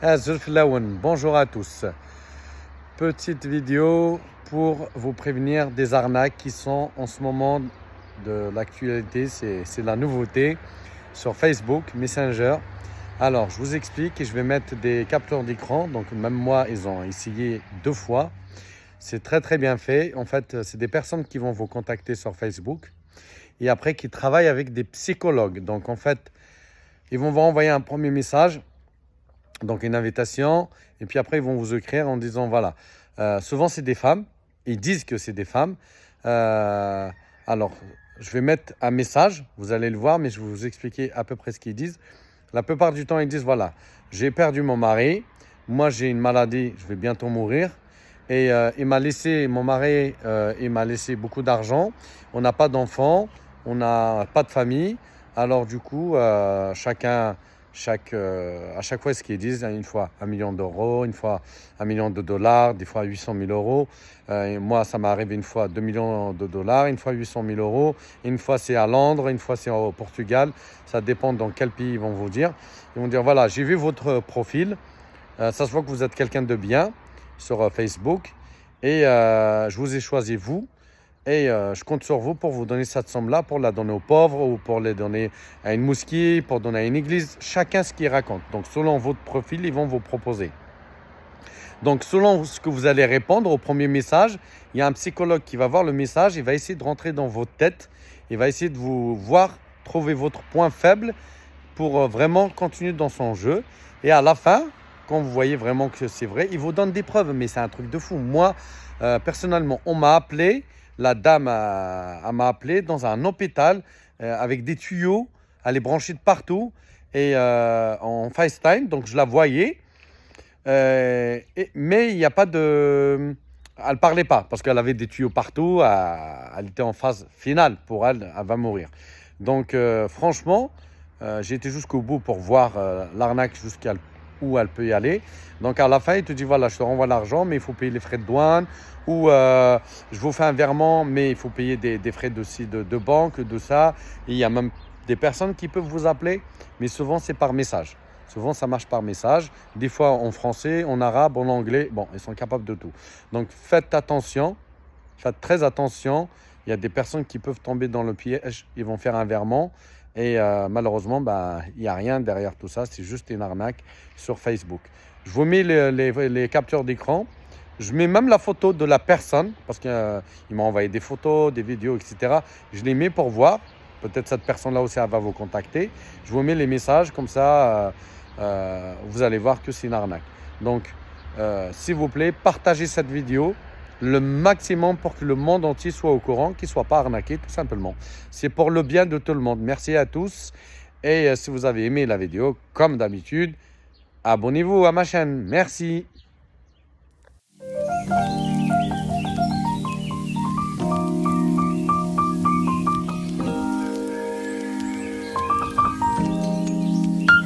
Bonjour à tous. Petite vidéo pour vous prévenir des arnaques qui sont en ce moment de l'actualité. C'est la nouveauté sur Facebook, Messenger. Alors, je vous explique et je vais mettre des capteurs d'écran. Donc, même moi, ils ont essayé 2 fois. C'est très bien fait. En fait, c'est des personnes qui vont vous contacter sur Facebook et après qui travaillent avec des psychologues. Donc, en fait, ils vont vous envoyer un premier message. Donc une invitation, et puis après ils vont vous écrire en disant voilà, souvent c'est des femmes, ils disent que c'est des femmes. Euh, alors je vais mettre un message, vous allez le voir, mais je vais vous expliquer à peu près ce qu'ils disent. La plupart du temps ils disent voilà, j'ai perdu mon mari, moi j'ai une maladie, je vais bientôt mourir, et il m'a laissé, mon mari, il m'a laissé beaucoup d'argent, on n'a pas d'enfants, on n'a pas de famille, alors du coup à chaque fois, ce qu'ils disent, une fois 1 million d'euros, une fois 1 million de dollars, des fois 800 000 euros. Et moi, ça m'est arrivé une fois 2 millions de dollars, une fois 800 000 euros. Une fois, c'est à Londres, une fois, c'est au Portugal. Ça dépend dans quel pays ils vont vous dire. Ils vont dire, voilà, j'ai vu votre profil. Ça se voit que vous êtes quelqu'un de bien sur Facebook. Et je vous ai choisi, vous. Et je compte sur vous pour vous donner cette somme-là, pour la donner aux pauvres ou pour les donner à une mosquée, pour donner à une église. Chacun ce qu'il raconte. Donc, selon votre profil, ils vont vous proposer. Donc, selon ce que vous allez répondre au premier message, il y a un psychologue qui va voir le message, il va essayer de rentrer dans votre tête, il va essayer de vous voir, trouver votre point faible pour vraiment continuer dans son jeu. Et à la fin, quand vous voyez vraiment que c'est vrai, il vous donne des preuves. Mais c'est un truc de fou. Moi, personnellement, on m'a appelé. La dame m'a appelé dans un hôpital avec des tuyaux. Elle est branchée de partout et en FaceTime, donc je la voyais. Mais il n'y a pas de... Elle ne parlait pas parce qu'elle avait des tuyaux partout. Elle était en phase finale pour elle. Elle va mourir. Donc franchement, j'ai été jusqu'au bout pour voir l'arnaque jusqu'à où elle peut y aller. Donc à la fin, il te dit voilà, je te renvoie l'argent, mais il faut payer les frais de douane. Ou je vous fais un virement, mais il faut payer des frais de banque, de ça. Et il y a même des personnes qui peuvent vous appeler, mais souvent c'est par message. Souvent ça marche par message. Des fois en français, en arabe, en anglais. Bon, ils sont capables de tout. Donc faites attention, faites très attention. Il y a des personnes qui peuvent tomber dans le piège. Ils vont faire un virement. Et malheureusement, il n'y a rien derrière tout ça. C'est juste une arnaque sur Facebook. Je vous mets les captures d'écran. Je mets même la photo de la personne parce qu'il m'a envoyé des photos, des vidéos, etc. Je les mets pour voir. Peut-être cette personne-là aussi, elle va vous contacter. Je vous mets les messages comme ça. Vous allez voir que c'est une arnaque. Donc, s'il vous plaît, partagez cette vidéo le maximum pour que le monde entier soit au courant, qu'il ne soit pas arnaqué, tout simplement. C'est pour le bien de tout le monde. Merci à tous. Et si vous avez aimé la vidéo, comme d'habitude, abonnez-vous à ma chaîne. Merci.